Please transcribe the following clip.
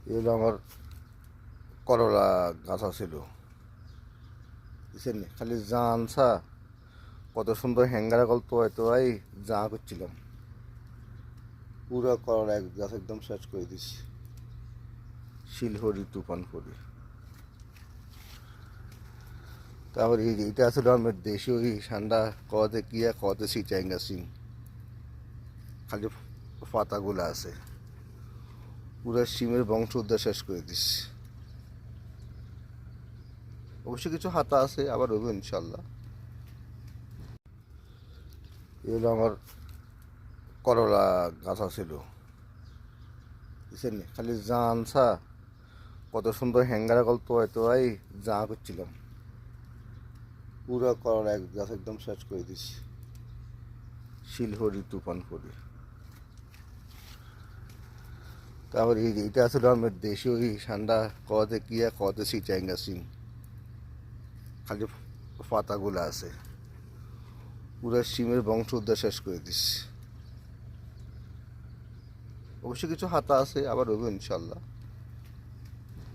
এগুলো আমার করলা গাছ ছিল, বুঝছেন নি? খালি যা আনছা কত সুন্দর হ্যাঙ্গারে গল্প হয়তো ভাই যা করছিলাম পুরো করলা এক গাছ একদম শেষ করে দিছি। শিলহরি তুফান করি। তারপর এইটা আসলে আমার দেশি ওই ঠান্ডা কতে কি আর কতে সিটাইঙ্গা সিং খালি পাতাগুলো আছে, পুরো সিমের বংশ উদ্ধার শেষ করে দিস। অবশ্য কিছু হাতা আছে, আবার রইব ইনশাল্লাহ। এগুলো আমার করলা গাছ ছিল, বুঝছেন নি? খালি যা আনছা কত সুন্দর হ্যাঙ্গারে গল্প হয়তো ভাই যা করছিলাম পুরো করলা এক গাছ একদম শেষ করে দিস। শিলহরি তুফান করি। তারপর এইটা আসলে আমার দেশি ওই ঠান্ডা কতে কি আর কতে সিটাইঙ্গা সিং খালি পাতাগুলো আছে, পুরো সিমের বংশ উদ্ধার শেষ করে দিস। অবশ্য কিছু হাতা আছে, আবার রইব ইনশাল্লাহ।